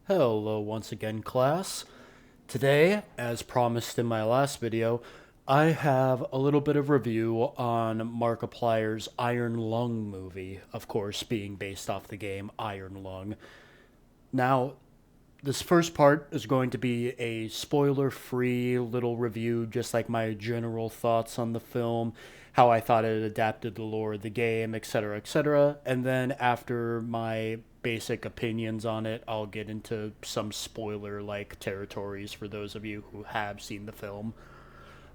Hello once again, class. Today, as promised in my last video, I have a little bit of review on Markiplier's Iron Lung movie, of course, being based off the game Iron Lung. Now, this first part is going to be a spoiler free little review, just like my general thoughts on the film, how I thought it adapted the lore of the game, etc., etc. And then after my basic opinions on it, I'll get into some spoiler like territories for those of you who have seen the film.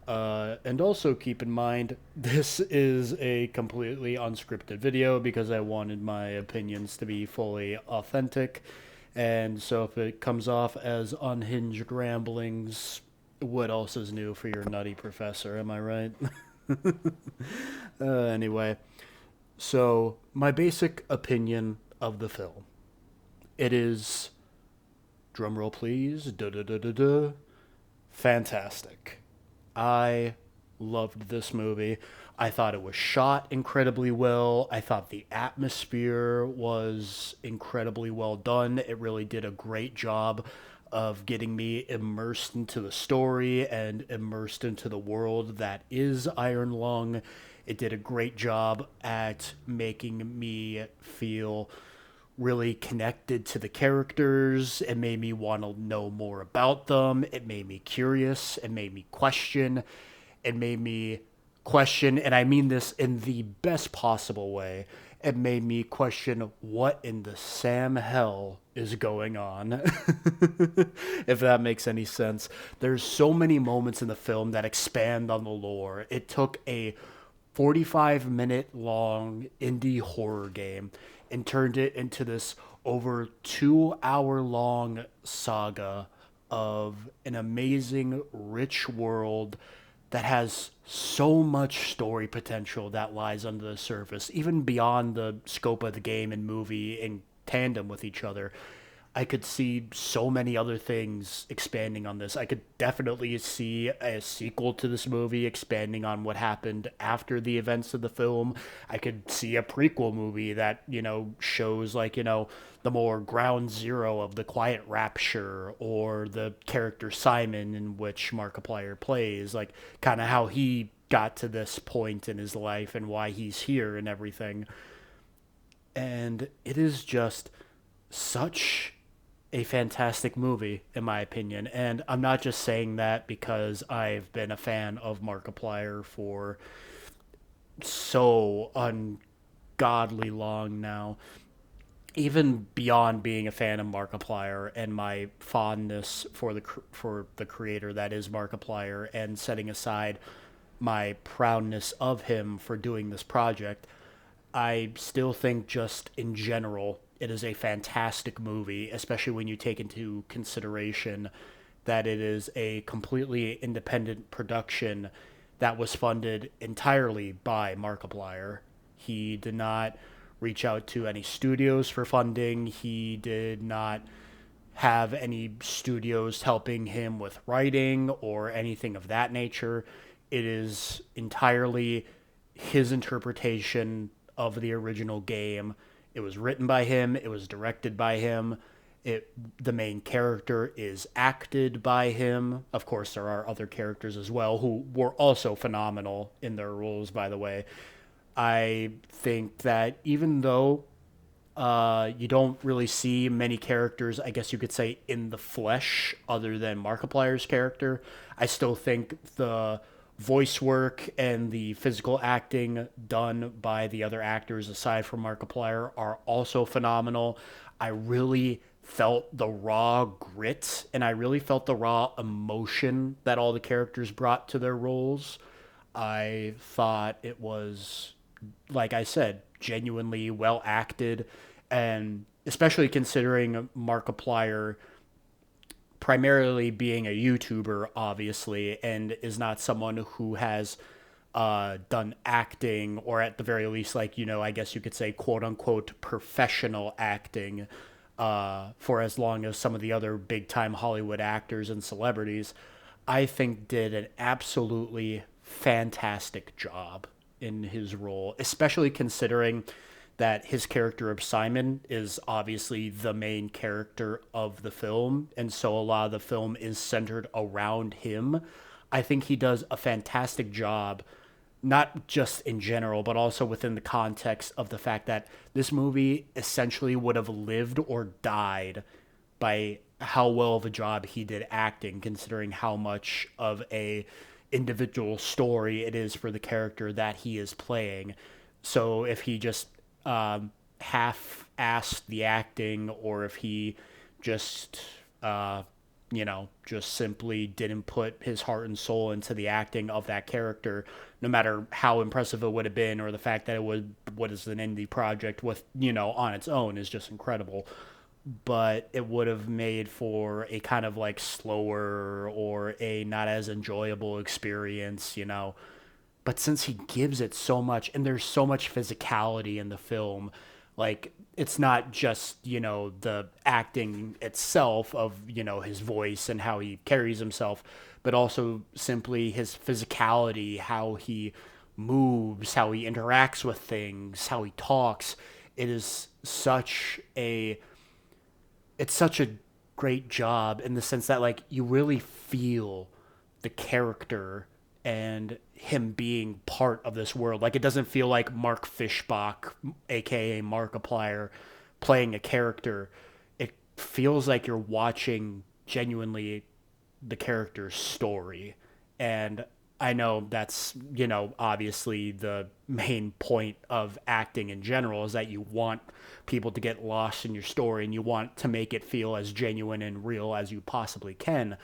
And also keep in mind, this is a completely unscripted video because I wanted my opinions to be fully authentic. And so if it comes off as unhinged ramblings, what else is new for your nutty professor? Am I right? Anyway, so my basic opinion of the film. It is, drumroll please, da da da da da, fantastic. I loved this movie. I thought it was shot incredibly well. I thought the atmosphere was incredibly well done. It really did a great job of getting me immersed into the story and immersed into the world that is Iron Lung. It did a great job at making me feel really connected to the characters. It made me want to know more about them. It made me curious. It made me question. It made me question, and I mean this in the best possible way. It made me question what in the Sam hell is going on. If that makes any sense. There's so many moments in the film that expand on the lore. It took a 45-minute long indie horror game and turned it into this over 2 hour long saga of an amazing, rich world that has so much story potential that lies under the surface, even beyond the scope of the game and movie in tandem with each other. I could see so many other things expanding on this. I could definitely see a sequel to this movie expanding on what happened after the events of the film. I could see a prequel movie that, shows like, the more ground zero of the Quiet Rapture or the character Simon in which Markiplier plays, like kind of how he got to this point in his life and why he's here and everything. And it is just such a fantastic movie, in my opinion. And I'm not just saying that because I've been a fan of Markiplier for so ungodly long now. Even beyond being a fan of Markiplier and my fondness for the creator that is Markiplier, and setting aside my proudness of him for doing this project, I still think just in general it is a fantastic movie, especially when you take into consideration that it is a completely independent production that was funded entirely by Markiplier. He did not reach out to any studios for funding. He did not have any studios helping him with writing or anything of that nature. It is entirely his interpretation of the original game. It was written by him, it was directed by him. The main character is acted by him. Of course, there are other characters as well who were also phenomenal in their roles, by the way. I think that even though you don't really see many characters, I guess you could say, in the flesh other than Markiplier's character, I still think the voice work and the physical acting done by the other actors aside from Markiplier are also phenomenal. I really felt the raw grit and I really felt the raw emotion that all the characters brought to their roles. I thought it was, like I said, genuinely well acted, and especially considering Markiplier primarily being a YouTuber, obviously, and is not someone who has done acting, or at the very least, like, I guess you could say, quote unquote, professional acting for as long as some of the other big time Hollywood actors and celebrities, I think did an absolutely fantastic job in his role, especially considering that his character of Simon is obviously the main character of the film, and so a lot of the film is centered around him. I think he does a fantastic job, not just in general, but also within the context of the fact that this movie essentially would have lived or died by how well of a job he did acting, considering how much of a individual story it is for the character that he is playing. So if he just half-assed the acting, or if he just just simply didn't put his heart and soul into the acting of that character, no matter how impressive it would have been, or the fact that it was what is an indie project with, on its own is just incredible. But it would have made for a kind of like slower or a not as enjoyable experience. But since he gives it so much, and there's so much physicality in the film, like it's not just the acting itself of his voice and how he carries himself, but also simply his physicality, how he moves, how he interacts with things, how he talks. It is such a great job in the sense that like you really feel the character and him being part of this world. Like it doesn't feel like Mark Fishbach, aka Markiplier, playing a character. It feels like you're watching genuinely the character's story. And I know that's, obviously the main point of acting in general is that you want people to get lost in your story and you want to make it feel as genuine and real as you possibly can.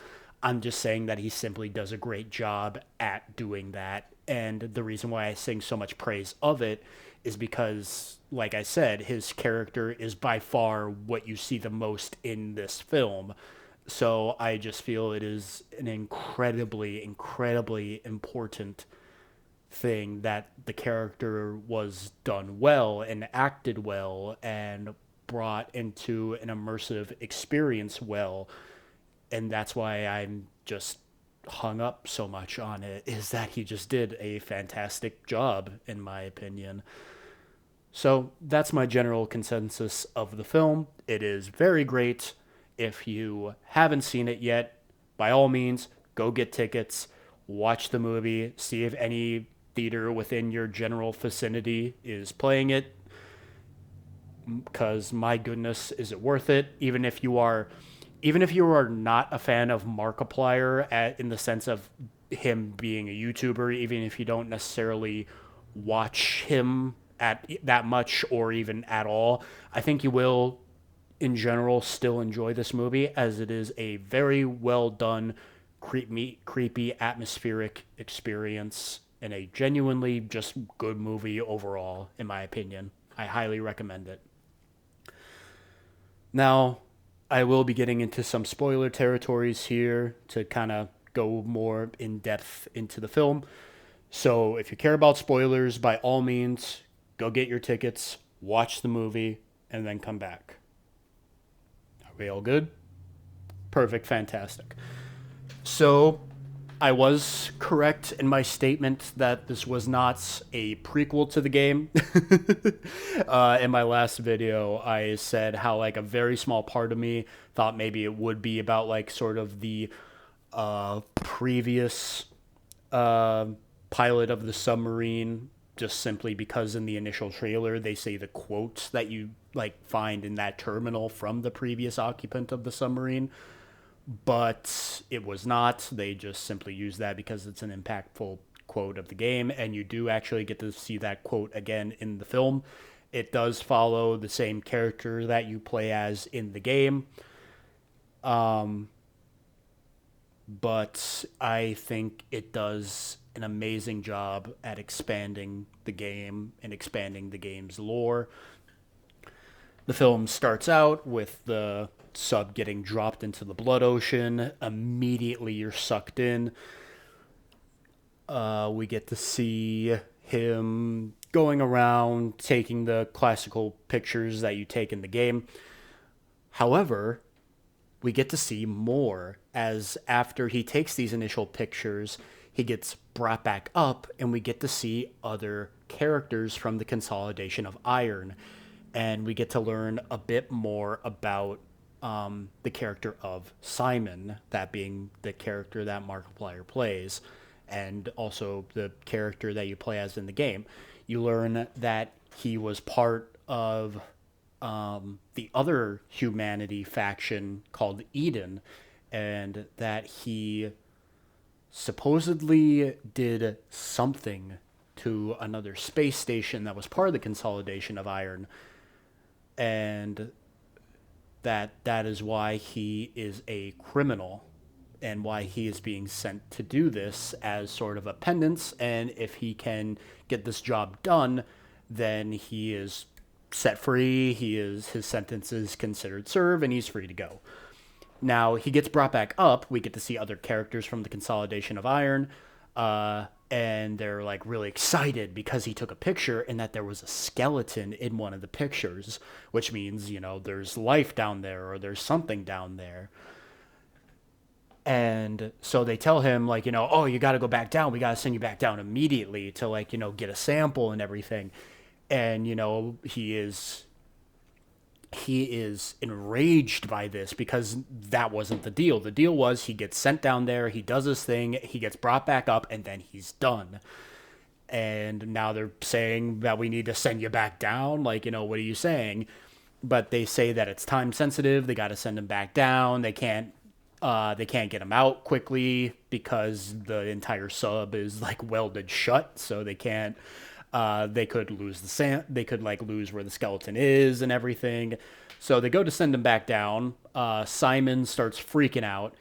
I'm just saying that he simply does a great job at doing that. And the reason why I sing so much praise of it is because, like I said, his character is by far what you see the most in this film. So I just feel it is an incredibly, incredibly important thing that the character was done well and acted well and brought into an immersive experience well. And that's why I'm just hung up so much on it, is that he just did a fantastic job, in my opinion. So that's my general consensus of the film. It is very great. If you haven't seen it yet, by all means, go get tickets, watch the movie, see if any theater within your general vicinity is playing it. Because my goodness, is it worth it? Even if you are not a fan of Markiplier in the sense of him being a YouTuber, even if you don't necessarily watch him at that much or even at all, I think you will in general still enjoy this movie, as it is a very well done, creepy, atmospheric experience and a genuinely just good movie overall, in my opinion. I highly recommend it. Now, I will be getting into some spoiler territories here to kind of go more in depth into the film. So if you care about spoilers, by all means, go get your tickets, watch the movie, and then come back. Are we all good? Perfect, fantastic. So I was correct in my statement that this was not a prequel to the game. In my last video, I said how like a very small part of me thought maybe it would be about like sort of the previous pilot of the submarine, just simply because in the initial trailer they say the quotes that you like find in that terminal from the previous occupant of the submarine. But it was not. They just simply used that because it's an impactful quote of the game, and you do actually get to see that quote again in the film. It does follow the same character that you play as in the game. But I think it does an amazing job at expanding the game and expanding the game's lore. The film starts out with the sub getting dropped into the blood ocean. Immediately you're sucked in. We get to see him going around taking the classical pictures that you take in the game. However, we get to see more, as after he takes these initial pictures, he gets brought back up, and we get to see other characters from the Consolidation of Iron. And we get to learn a bit more about the character of Simon, that being the character that Markiplier plays, and also the character that you play as in the game. You learn that he was part of the other humanity faction called Eden, and that he supposedly did something to another space station that was part of the Consolidation of Iron, and that is why he is a criminal and why he is being sent to do this as sort of a penance. And if he can get this job done, then he is set free. His sentence is considered served, and he's free to go. Now he gets brought back up. We get to see other characters from the Consolidation of Iron, and they're like really excited because he took a picture and that there was a skeleton in one of the pictures, which means, there's life down there or there's something down there. And so they tell him, like, oh, you got to go back down. We got to send you back down immediately to, like, get a sample and everything. And, he is enraged by this because that wasn't the deal. The deal was he gets sent down there, he does his thing, he gets brought back up, and then he's done. And now they're saying that we need to send you back down. Like, what are you saying? But they say that it's time sensitive. They got to send him back down. They can't get him out quickly because the entire sub is like welded shut. So they can't. They could lose they could like lose where the skeleton is and everything. So they go to send him back down. Simon starts freaking out,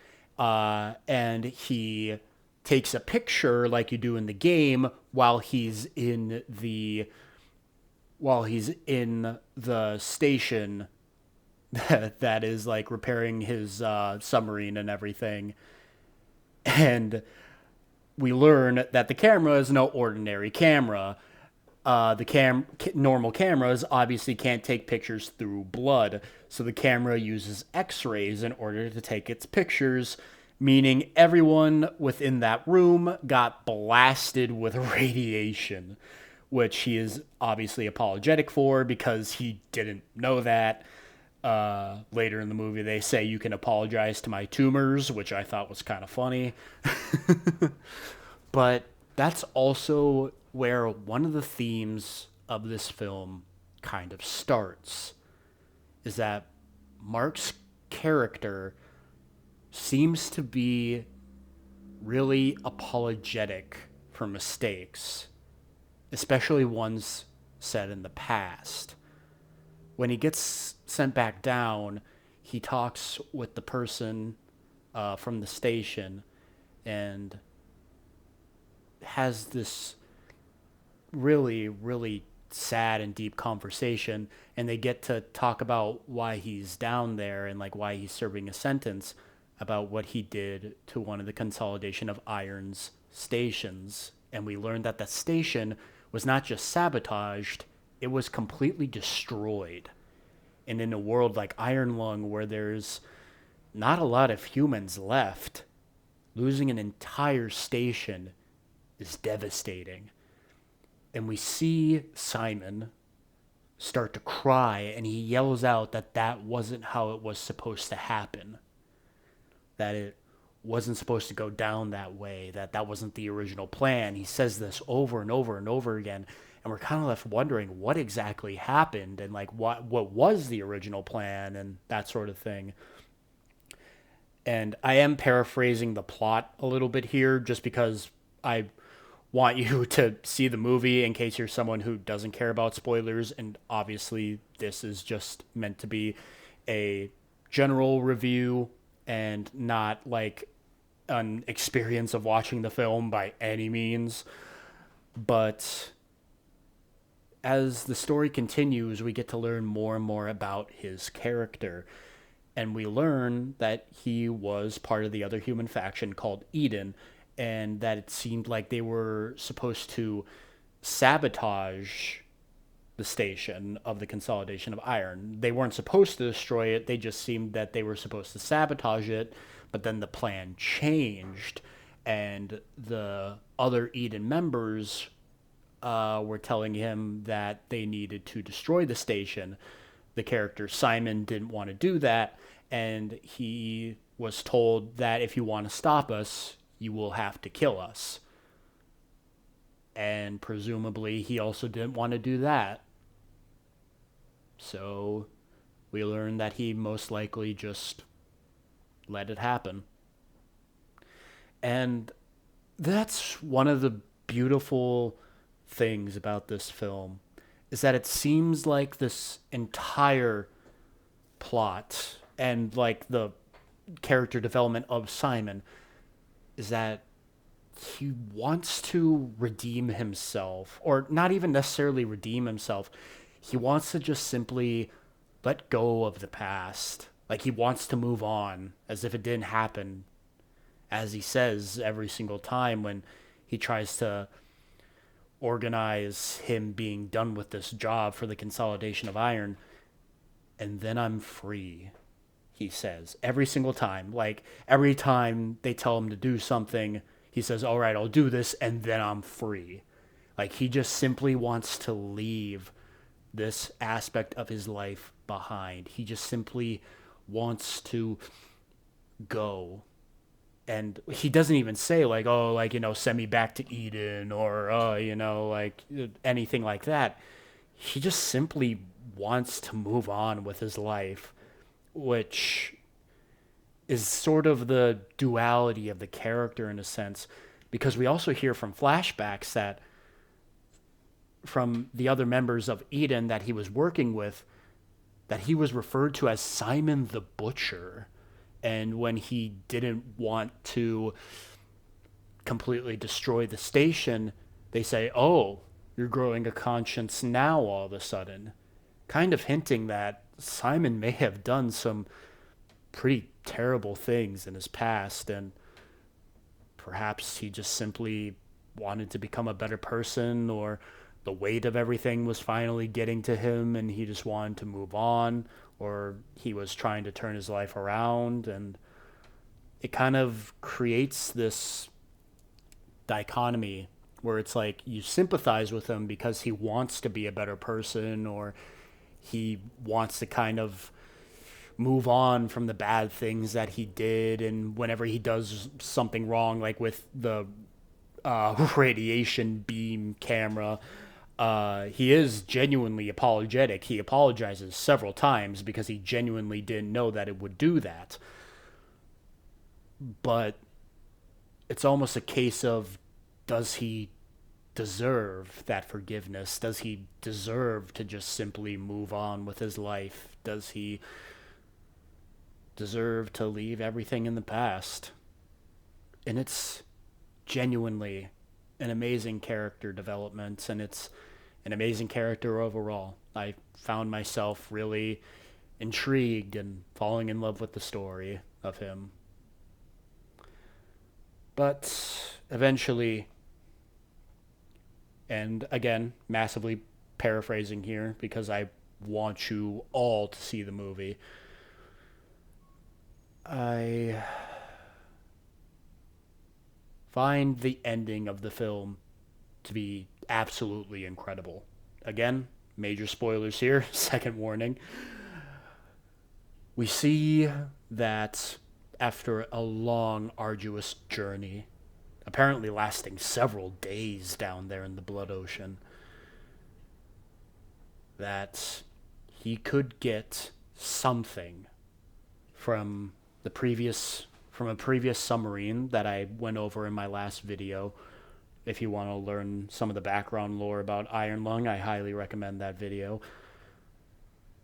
and he takes a picture like you do in the game while he's in the station that is like repairing his submarine and everything. And we learn that the camera is no ordinary camera. Normal cameras obviously can't take pictures through blood, so the camera uses X-rays in order to take its pictures, meaning everyone within that room got blasted with radiation, which he is obviously apologetic for because he didn't know that. Later in the movie, they say you can apologize to my tumors, which I thought was kind of funny. But that's also where one of the themes of this film kind of starts, is that Mark's character seems to be really apologetic for mistakes, especially ones said in the past. When he gets sent back down, he talks with the person from the station and has this really, really sad and deep conversation, and they get to talk about why he's down there and like why he's serving a sentence, about what he did to one of the Consolidation of Iron's stations. And we learned that the station was not just sabotaged, it was completely destroyed. And in a world like Iron Lung, where there's not a lot of humans left, losing an entire station is devastating. And we see Simon start to cry, and he yells out that that wasn't how it was supposed to happen. That it wasn't supposed to go down that way, that wasn't the original plan. He says this over and over and over again, and we're kind of left wondering what exactly happened and like what was the original plan and that sort of thing. And I am paraphrasing the plot a little bit here just because I want you to see the movie in case you're someone who doesn't care about spoilers, and obviously this is just meant to be a general review and not like an experience of watching the film by any means. But as the story continues, we get to learn more and more about his character, and we learn that he was part of the other human faction called Eden, and that it seemed like they were supposed to sabotage the station of the Consolidation of Iron. They weren't supposed to destroy it, they just seemed that they were supposed to sabotage it, but then the plan changed, And the other Eden members were telling him that they needed to destroy the station. The character Simon didn't want to do that, and he was told that if you want to stop us, you will have to kill us. And presumably, he also didn't want to do that. So we learned that he most likely just let it happen. And that's one of the beautiful things about this film is that it seems like this entire plot and like the character development of Simon is that he wants to redeem himself, or not even necessarily redeem himself. He wants to just simply let go of the past. Like he wants to move on as if it didn't happen, as he says every single time when he tries to organize him being done with this job for the consolidation of iron. And then I'm free, he says every single time. Like every time they tell him to do something, he says, all right, I'll do this and then I'm free. Like he just simply wants to leave this aspect of his life behind. He just simply wants to go. And he doesn't even say like, oh, like, send me back to Eden or, like anything like that. He just simply wants to move on with his life, which is sort of the duality of the character in a sense, because we also hear from flashbacks that from the other members of Eden that he was working with, that he was referred to as Simon the Butcher. And when he didn't want to completely destroy the station, they say, oh, you're growing a conscience now all of a sudden. Kind of hinting that Simon may have done some pretty terrible things in his past, and perhaps he just simply wanted to become a better person, or the weight of everything was finally getting to him and he just wanted to move on, or he was trying to turn his life around. And it kind of creates this dichotomy where it's like you sympathize with him because he wants to be a better person, or he wants to kind of move on from the bad things that he did. And whenever he does something wrong, like with the radiation beam camera, he is genuinely apologetic. He apologizes several times because he genuinely didn't know that it would do that. But it's almost a case of, does he deserve that forgiveness? Does he deserve to just simply move on with his life? Does he deserve to leave everything in the past? And it's genuinely an amazing character development, and it's an amazing character overall. I found myself really intrigued and falling in love with the story of him. But eventually, and again, massively paraphrasing here because I want you all to see the movie, I find the ending of the film to be absolutely incredible. Again, major spoilers here, second warning. We see that after a long, arduous journey, apparently lasting several days down there in the Blood Ocean, that he could get something from a previous submarine that I went over in my last video. If you want to learn some of the background lore about Iron Lung, I highly recommend that video.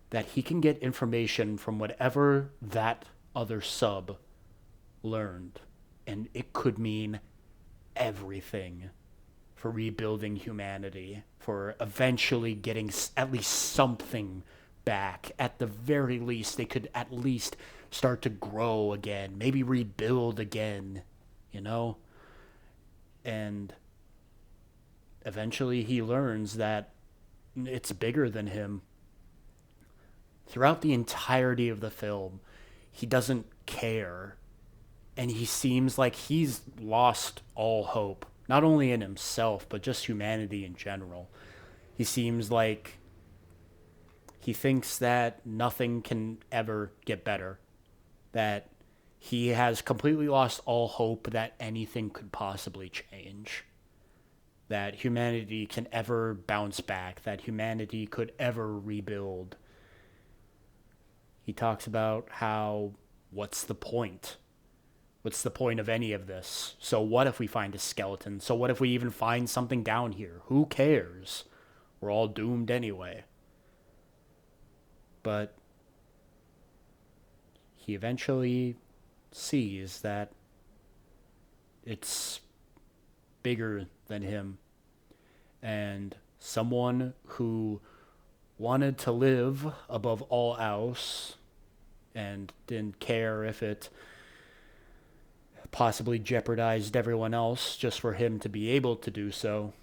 That he can get information from whatever that other sub learned, and it could mean everything for rebuilding humanity, for eventually getting at least something back. At the very least, they could at least start to grow again, maybe rebuild again, And eventually he learns that it's bigger than him. Throughout the entirety of the film, he doesn't care And he seems like he's lost all hope, not only in himself, but just humanity in general. He seems like he thinks that nothing can ever get better, that he has completely lost all hope that anything could possibly change, that humanity can ever bounce back, that humanity could ever rebuild. He talks about how, what's the point? What's the point of any of this? So what if we find a skeleton? So what if we even find something down here? Who cares? We're all doomed anyway. But he eventually sees that it's bigger than him. And someone who wanted to live above all else and didn't care if it possibly jeopardized everyone else just for him to be able to do so,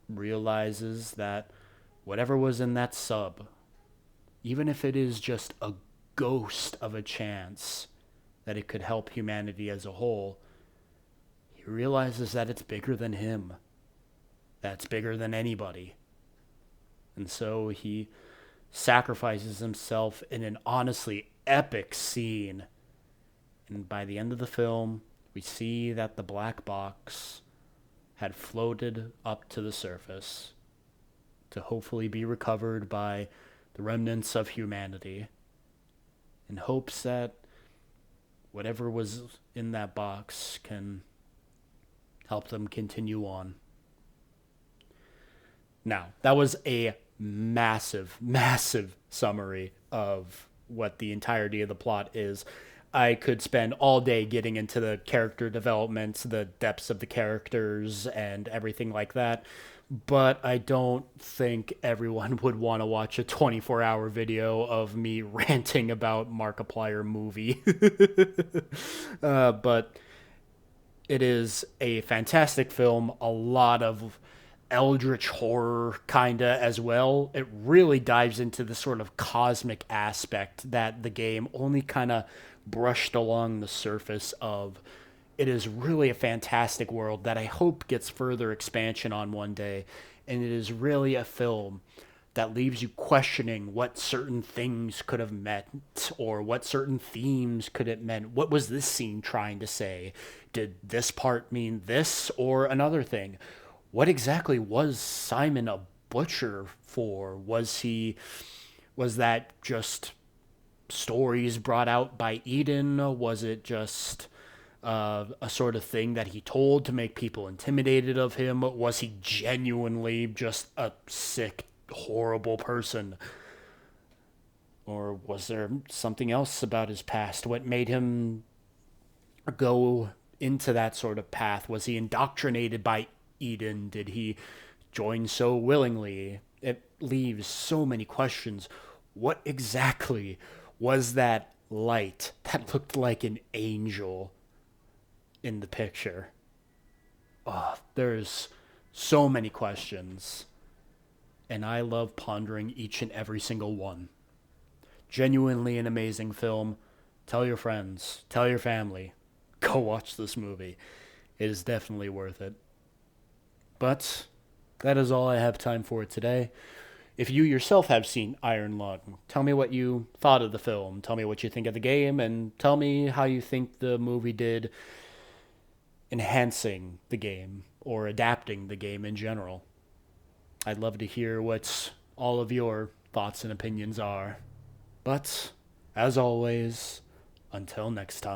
realizes that whatever was in that sub, even if it is just a ghost of a chance that it could help humanity as a whole, he realizes that it's bigger than him. That's bigger than anybody. And so he sacrifices himself in an honestly epic scene. And by the end of the film, we see that the black box had floated up to the surface to hopefully be recovered by the remnants of humanity, in hopes that whatever was in that box can help them continue on. Now, that was a massive, massive summary of what the entirety of the plot is. I could spend all day getting into the character developments, the depths of the characters, and everything like that. But I don't think everyone would want to watch a 24-hour video of me ranting about Markiplier movie. But it is a fantastic film, a lot of eldritch horror kinda as well. It really dives into the sort of cosmic aspect that the game only kind of brushed along the surface of. It is really a fantastic world that I hope gets further expansion on one day, and it is really a film that leaves you questioning what certain things could have meant, or what certain themes could it meant. What was this scene trying to say? Did this part mean this or another thing? What exactly was Simon a butcher for? Was that just stories brought out by Eden? Was it just a sort of thing that he told to make people intimidated of him? Was he genuinely just a sick, horrible person? Or was there something else about his past? What made him go into that sort of path? Was he indoctrinated by Eden? Did he join so willingly? It leaves so many questions. What exactly was that light that looked like an angel in the picture? Oh, there's so many questions, and I love pondering each and every single one. Genuinely an amazing film. Tell your friends, tell your family, go watch this movie. It is definitely worth it. But that is all I have time for today. If you yourself have seen Iron Lung, tell me what you thought of the film. Tell me what you think of the game, and tell me how you think the movie did enhancing the game or adapting the game in general. I'd love to hear what all of your thoughts and opinions are. But, as always, until next time.